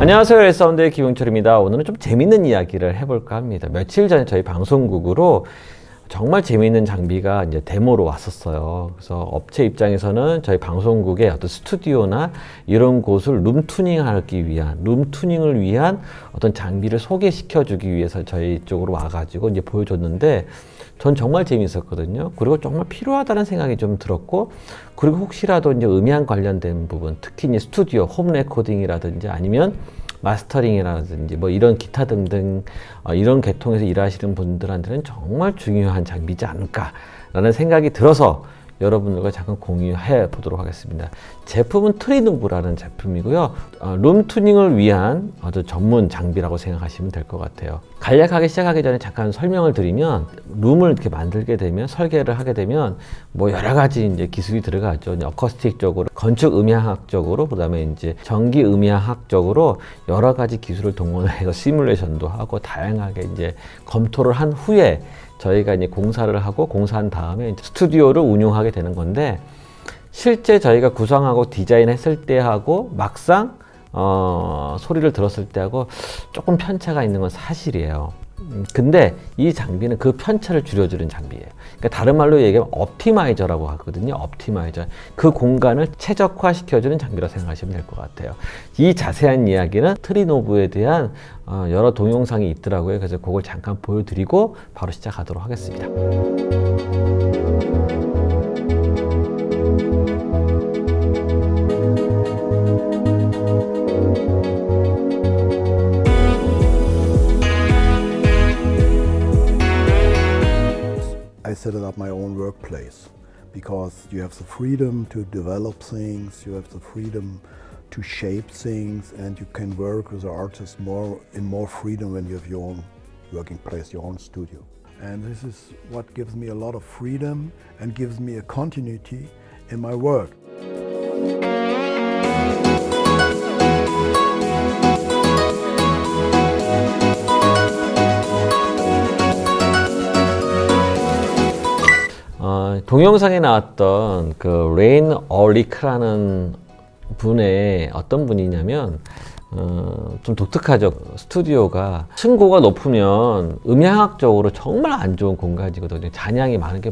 안녕하세요. 헬사운드의 김용철입니다. 오늘은 좀 재밌는 이야기를 해볼까 합니다. 며칠 전에 저희 방송국으로 정말 재미있는 장비가 이제 데모로 왔었어요. 그래서 업체 입장에서는 저희 방송국의 어떤 스튜디오나 이런 곳을 룸투닝을 위한 어떤 장비를 소개시켜주기 위해서 저희 쪽으로 와가지고 이제 보여줬는데 전 정말 재미있었거든요. 그리고 정말 필요하다는 생각이 좀 들었고, 그리고 혹시라도 이제 음향 관련된 부분, 특히 이제 스튜디오, 홈 레코딩이라든지 아니면 마스터링이라든지 뭐 이런 기타 등등 이런 계통에서 일하시는 분들한테는 정말 중요한 장비지 않을까라는 생각이 들어서 여러분들과 잠깐 공유해 보도록 하겠습니다. 제품은 트리누브라는 제품이고요. 룸투닝을 위한 아주 전문 장비라고 생각하시면 될 것 같아요. 간략하게 시작하기 전에 잠깐 설명을 드리면, 룸을 이렇게 만들게 되면, 설계를 하게 되면 뭐 여러 가지 이제 기술이 들어가죠. 어쿠스틱적으로, 건축 음향학적으로, 그다음에 이제 전기 음향학적으로 여러 가지 기술을 동원해서 시뮬레이션도 하고 다양하게 이제 검토를 한 후에 저희가 이제 공사를 하고 공사한 다음에 이제 스튜디오를 운영하게 되는 건데, 실제 저희가 구성하고 디자인했을 때하고 막상 소리를 들었을 때하고 조금 편차가 있는 건 사실이에요. 근데 이 장비는 그 편차를 줄여주는 장비예요. 그러니까 다른 말로 얘기하면 옵티마이저라고 하거든요. 옵티마이저. 그 공간을 최적화시켜주는 장비라고 생각하시면 될 것 같아요. 이 자세한 이야기는 트리누브에 대한 여러 동영상이 있더라고요. 그래서 그걸 잠깐 보여드리고 바로 시작하도록 하겠습니다. I set it up my own workplace because you have the freedom to develop things, you have the freedom to shape things, and you can work with the artist in more freedom when you have your own working place, your own studio. And this is what gives me a lot of freedom and gives me a continuity in my work. 동영상에 나왔던 그 레인 얼리크라는 분의 어떤 분이냐면 좀 독특하죠. 스튜디오가 층고가 높으면 음향학적으로 정말 안 좋은 공간이거든요. 잔향이 많은 게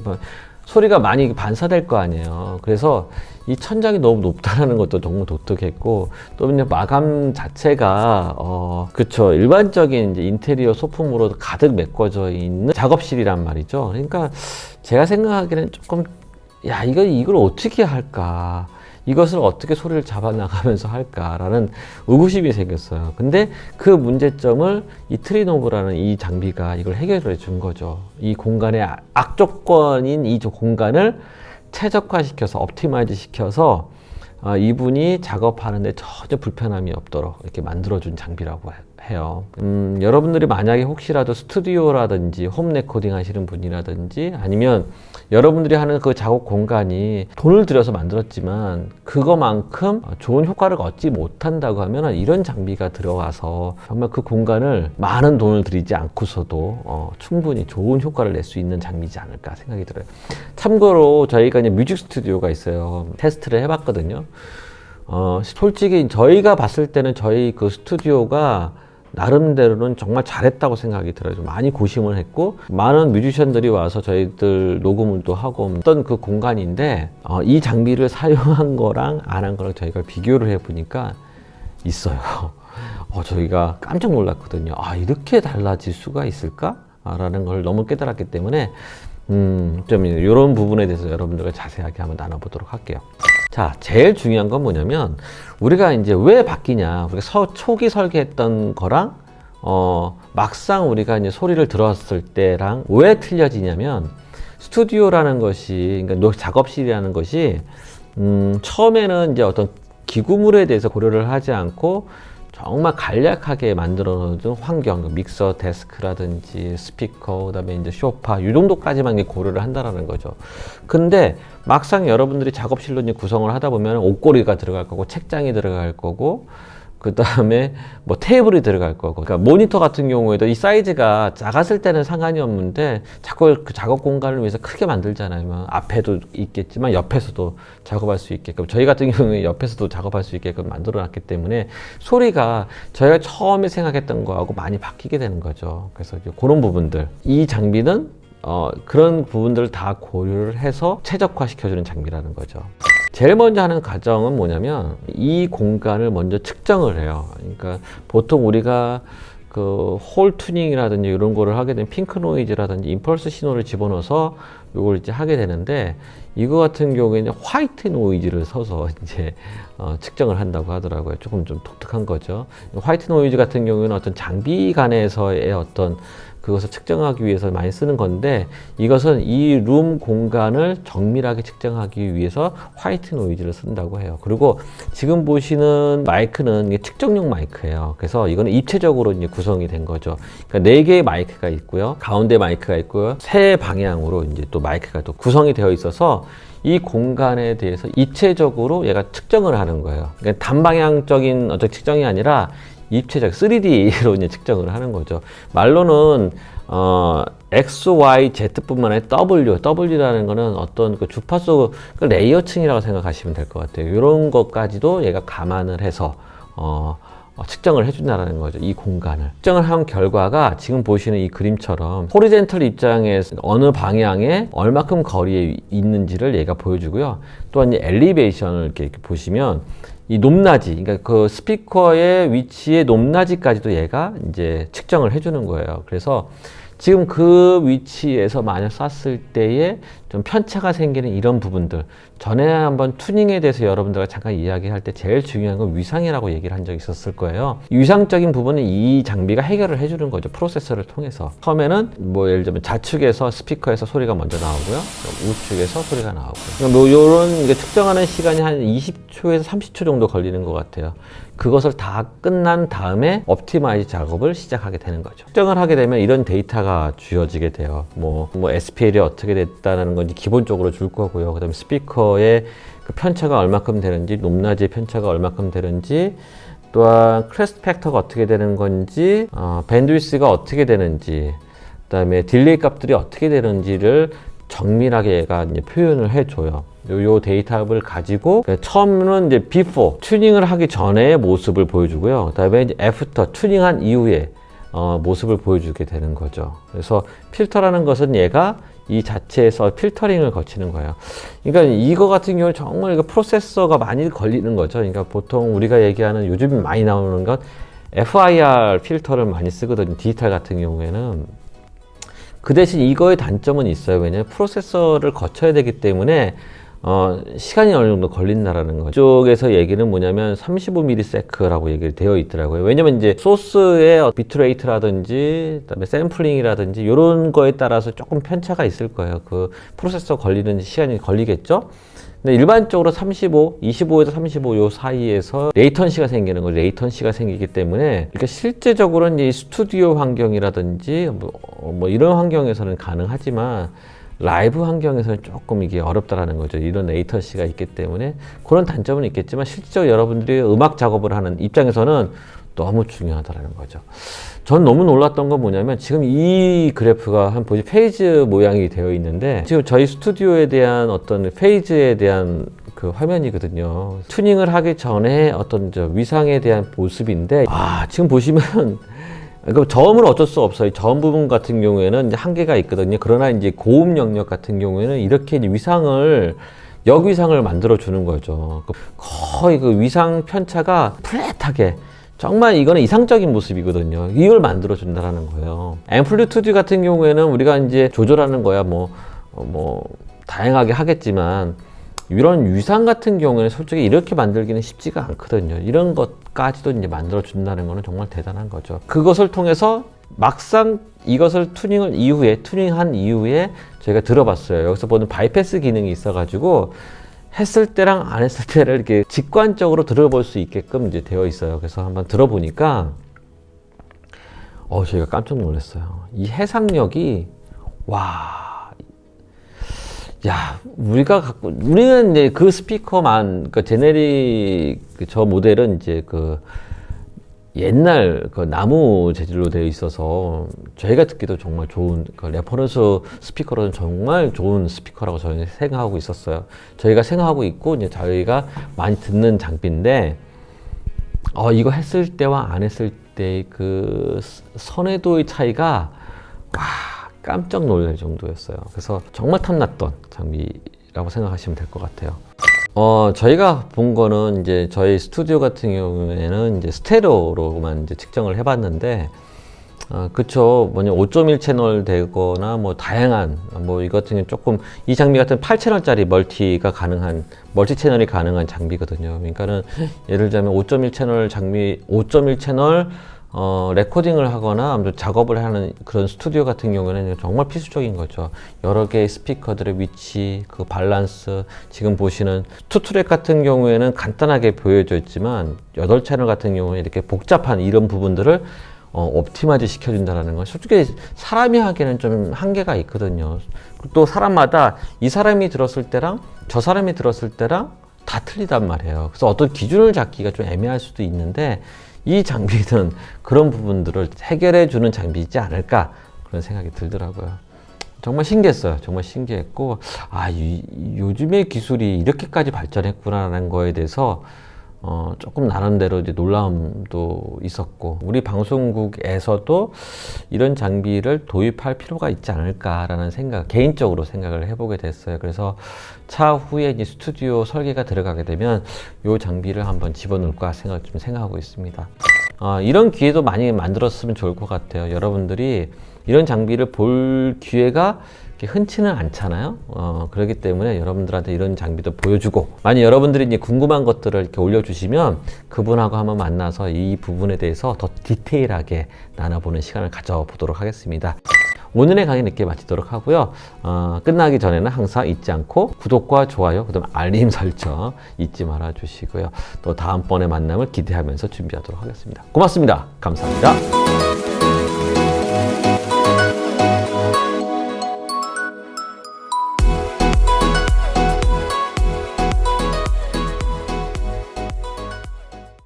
소리가 많이 반사될 거 아니에요. 그래서 이 천장이 너무 높다는 것도 정말 독특했고, 또 이제 마감 자체가 그쵸, 일반적인 이제 인테리어 소품으로 가득 메꿔져 있는 작업실이란 말이죠. 그러니까 제가 생각하기에는 조금 이걸 어떻게 할까, 이것을 어떻게 소리를 잡아나가면서 할까라는 의구심이 생겼어요. 근데 그 문제점을 이 트리누브라는 이 장비가 이걸 해결해 준 거죠. 이 공간의 악조건인 이 공간을 최적화시켜서, 옵티마이즈 시켜서 이분이 작업하는데 전혀 불편함이 없도록 이렇게 만들어준 장비라고 해요. 여러분들이 만약에 혹시라도 스튜디오라든지 홈 레코딩 하시는 분이라든지 아니면 여러분들이 하는 그 작업 공간이 돈을 들여서 만들었지만 그거만큼 좋은 효과를 얻지 못한다고 하면 이런 장비가 들어가서 정말 그 공간을 많은 돈을 들이지 않고서도 충분히 좋은 효과를 낼 수 있는 장비지 않을까 생각이 들어요. 참고로 저희가 이제 뮤직 스튜디오가 있어요. 테스트를 해봤거든요. 솔직히 저희가 봤을 때는 저희 그 스튜디오가 나름대로는 정말 잘했다고 생각이 들어요. 많이 고심을 했고, 많은 뮤지션들이 와서 저희들 녹음을 또 하고 어떤 그 공간인데, 이 장비를 사용한 거랑 안 한 거랑 저희가 비교를 해보니까 있어요. 저희가 깜짝 놀랐거든요. 이렇게 달라질 수가 있을까? 라는 걸 너무 깨달았기 때문에, 좀 이런 부분에 대해서 여러분들과 자세하게 한번 나눠보도록 할게요. 자, 제일 중요한 건 뭐냐면, 우리가 이제 왜 바뀌냐, 우리가 초기 설계했던 거랑 막상 우리가 이제 소리를 들었을 때랑 왜 틀려지냐면, 스튜디오라는 것이, 그러니까 작업실이라는 것이 처음에는 이제 어떤 기구물에 대해서 고려를 하지 않고 정말 간략하게 만들어 놓은 환경, 믹서 데스크라든지 스피커, 그다음에 이제 소파, 이 정도까지만 고려를 한다라는 거죠. 근데 막상 여러분들이 작업실로 이제 구성을 하다 보면 옷걸이가 들어갈 거고, 책장이 들어갈 거고, 그 다음에 뭐 테이블이 들어갈 거고. 그러니까 모니터 같은 경우에도 이 사이즈가 작았을 때는 상관이 없는데 자꾸 그 작업 공간을 위해서 크게 만들잖아요. 뭐 앞에도 있겠지만 옆에서도 작업할 수 있게끔, 저희 같은 경우에 옆에서도 작업할 수 있게끔 만들어 놨기 때문에 소리가 저희가 처음에 생각했던 거하고 많이 바뀌게 되는 거죠. 그래서 이제 그런 부분들, 이 장비는 그런 부분들을 다 고려를 해서 최적화시켜주는 장비라는 거죠. 제일 먼저 하는 과정은 뭐냐면 이 공간을 먼저 측정을 해요. 그러니까 보통 우리가 그 홀 튜닝이라든지 이런 거를 하게 되면 핑크 노이즈라든지 임펄스 신호를 집어넣어서 이걸 이제 하게 되는데, 이거 같은 경우에는 화이트 노이즈를 써서 이제 측정을 한다고 하더라고요. 조금 좀 독특한 거죠. 화이트 노이즈 같은 경우에는 어떤 장비 간에서의 어떤 그것을 측정하기 위해서 많이 쓰는 건데, 이것은 이 룸 공간을 정밀하게 측정하기 위해서 화이트 노이즈를 쓴다고 해요. 그리고 지금 보시는 마이크는 이게 측정용 마이크예요. 그래서 이거는 입체적으로 이제 구성이 된 거죠. 그러니까 4개의 마이크가 있고요. 가운데 마이크가 있고요. 세 방향으로 이제 또 마이크가 또 구성이 되어 있어서 이 공간에 대해서 입체적으로 얘가 측정을 하는 거예요. 그러니까 단방향적인 어떤 측정이 아니라 입체적 3D로 이제 측정을 하는 거죠. 말로는 X, Y, Z뿐만 아니라 W라는 거는 어떤 그 주파수 그 레이어층이라고 생각하시면 될 것 같아요. 이런 것까지도 얘가 감안을 해서 측정을 해준다는 거죠. 이 공간을 측정을 한 결과가 지금 보시는 이 그림처럼 호리젠털 입장에서 어느 방향에 얼마큼 거리에 있는지를 얘가 보여주고요. 또한 이 엘리베이션을 이렇게 보시면 이 높낮이, 그러니까 그 스피커의 위치의 높낮이까지도 얘가 이제 측정을 해주는 거예요. 그래서 지금 그 위치에서 만약 쐈을 때에 좀 편차가 생기는 이런 부분들, 전에 한번 튜닝에 대해서 여러분들과 잠깐 이야기할 때 제일 중요한 건 위상이라고 얘기를 한 적이 있었을 거예요. 위상적인 부분은 이 장비가 해결을 해주는 거죠. 프로세서를 통해서. 처음에는 뭐 예를 들면 좌측에서 스피커에서 소리가 먼저 나오고요, 우측에서 소리가 나오고요. 그러니까 뭐 요런 측정하는 시간이 한 20초에서 30초 정도 걸리는 것 같아요. 그것을 다 끝난 다음에 옵티마이즈 작업을 시작하게 되는 거죠. 측정을 하게 되면 이런 데이터가 주어지게 돼요. 뭐 SPL이 어떻게 됐다는 건지 기본적으로 줄 거고요. 그 다음에 스피커의 그 편차가 얼마큼 되는지, 높낮이의 편차가 얼마큼 되는지, 또한 크레스트 팩터가 어떻게 되는 건지, 밴드위스가 어떻게 되는지, 그 다음에 딜레이 값들이 어떻게 되는지를 정밀하게 얘가 이제 표현을 해줘요. 요 데이터를 가지고 처음은 이제 before 튜닝을 하기 전의 모습을 보여주고요. 그다음에 이제 after 튜닝한 이후에 모습을 보여주게 되는 거죠. 그래서 필터라는 것은 얘가 이 자체에서 필터링을 거치는 거예요. 그러니까 이거 같은 경우는 정말 이거 프로세서가 많이 걸리는 거죠. 그러니까 보통 우리가 얘기하는 요즘 많이 나오는 건 FIR 필터를 많이 쓰거든요. 디지털 같은 경우에는. 그 대신 이거의 단점은 있어요. 왜냐하면 프로세서를 거쳐야 되기 때문에 시간이 어느 정도 걸린다라는 거죠. 이쪽에서 얘기는 뭐냐면 35ms라고 얘기를 되어 있더라고요. 왜냐면 이제 소스의 비트레이트라든지 그다음에 샘플링이라든지 이런 거에 따라서 조금 편차가 있을 거예요. 그 프로세서 걸리는 시간이 걸리겠죠. 근데 일반적으로 25에서 35 요 사이에서 레이턴시가 생기는 거죠. 레이턴시가 생기기 때문에, 그러니까 실제적으로는 이 스튜디오 환경이라든지 뭐 이런 환경에서는 가능하지만 라이브 환경에서는 조금 이게 어렵다라는 거죠. 이런 레이턴시가 있기 때문에 그런 단점은 있겠지만 실질적으로 여러분들이 음악 작업을 하는 입장에서는 너무 중요하다라는 거죠. 전 너무 놀랐던 건 뭐냐면 지금 이 그래프가 한 페이지 모양이 되어 있는데 지금 저희 스튜디오에 대한 어떤 페이지에 대한 그 화면이거든요. 튜닝을 하기 전에 어떤 위상에 대한 모습인데, 지금 보시면 그 저음은 어쩔 수 없어요. 저음 부분 같은 경우에는 이제 한계가 있거든요. 그러나 이제 고음 영역 같은 경우에는 이렇게 이제 역위상을 만들어 주는 거죠. 거의 그 위상 편차가 플랫하게, 정말 이거는 이상적인 모습이거든요. 이걸 만들어 준다라는 거예요. 앰플리튜드 같은 경우에는 우리가 이제 조절하는 거야 뭐 다양하게 하겠지만, 이런 위상 같은 경우에는 솔직히 이렇게 만들기는 쉽지가 않거든요. 이런 것까지도 이제 만들어 준다는 거는 정말 대단한 거죠. 그것을 통해서 막상 이것을 튜닝한 이후에 저희가 들어봤어요. 여기서 보는 바이패스 기능이 있어가지고 했을 때랑 안 했을 때를 이렇게 직관적으로 들어볼 수 있게끔 이제 되어 있어요. 그래서 한번 들어보니까 저희가 깜짝 놀랐어요. 이 해상력이 우리는 이제 그 스피커만, 그 제네릭 저 모델은 이제 그 옛날 그 나무 재질로 되어 있어서 저희가 듣기도 정말 좋은 그 레퍼런스 스피커로는 정말 좋은 스피커라고 저희는 생각하고 있었어요. 저희가 생각하고 있고 이제 저희가 많이 듣는 장비인데 이거 했을 때와 안 했을 때 그 선회도의 차이가 와 깜짝 놀랄 정도였어요. 그래서 정말 탐났던 장비라고 생각하시면 될 것 같아요. 저희가 본 거는 이제 저희 스튜디오 같은 경우에는 이제 스테레오로만 이제 측정을 해봤는데, 그쵸. 5.1 채널 되거나 뭐 다양한, 뭐 이 같은 경우 조금, 이 장비 같은 8채널짜리 멀티 채널이 가능한 장비거든요. 그러니까는 예를 들자면 5.1 채널 장비, 5.1 채널 레코딩을 하거나 아무튼 작업을 하는 그런 스튜디오 같은 경우에는 정말 필수적인 거죠. 여러 개의 스피커들의 위치, 그 밸런스, 지금 보시는 투트랙 같은 경우에는 간단하게 보여져 있지만 8채널 같은 경우에 이렇게 복잡한 이런 부분들을 옵티마이즈 시켜준다는 건 솔직히 사람이 하기에는 좀 한계가 있거든요. 또 사람마다 이 사람이 들었을 때랑 저 사람이 들었을 때랑 다 틀리단 말이에요. 그래서 어떤 기준을 잡기가 좀 애매할 수도 있는데 이 장비는 그런 부분들을 해결해 주는 장비이지 않을까 그런 생각이 들더라고요. 정말 신기했어요. 정말 신기했고 요즘의 기술이 이렇게까지 발전했구나라는 거에 대해서 조금 나름대로 이제 놀라움도 있었고 우리 방송국에서도 이런 장비를 도입할 필요가 있지 않을까라는 개인적으로 생각을 해보게 됐어요. 그래서 차후에 이제 스튜디오 설계가 들어가게 되면 이 장비를 한번 집어넣을까 생각하고 있습니다. 이런 기회도 많이 만들었으면 좋을 것 같아요. 여러분들이 이런 장비를 볼 기회가 흔치는 않잖아요. 그렇기 때문에 여러분들한테 이런 장비도 보여주고, 만약 여러분들이 이제 궁금한 것들을 이렇게 올려주시면 그분하고 한번 만나서 이 부분에 대해서 더 디테일하게 나눠보는 시간을 가져보도록 하겠습니다. 오늘의 강의는 이렇게 마치도록 하고요. 끝나기 전에는 항상 잊지 않고 구독과 좋아요, 그다음 알림 설정 잊지 말아 주시고요. 또 다음번에 만남을 기대하면서 준비하도록 하겠습니다. 고맙습니다. 감사합니다.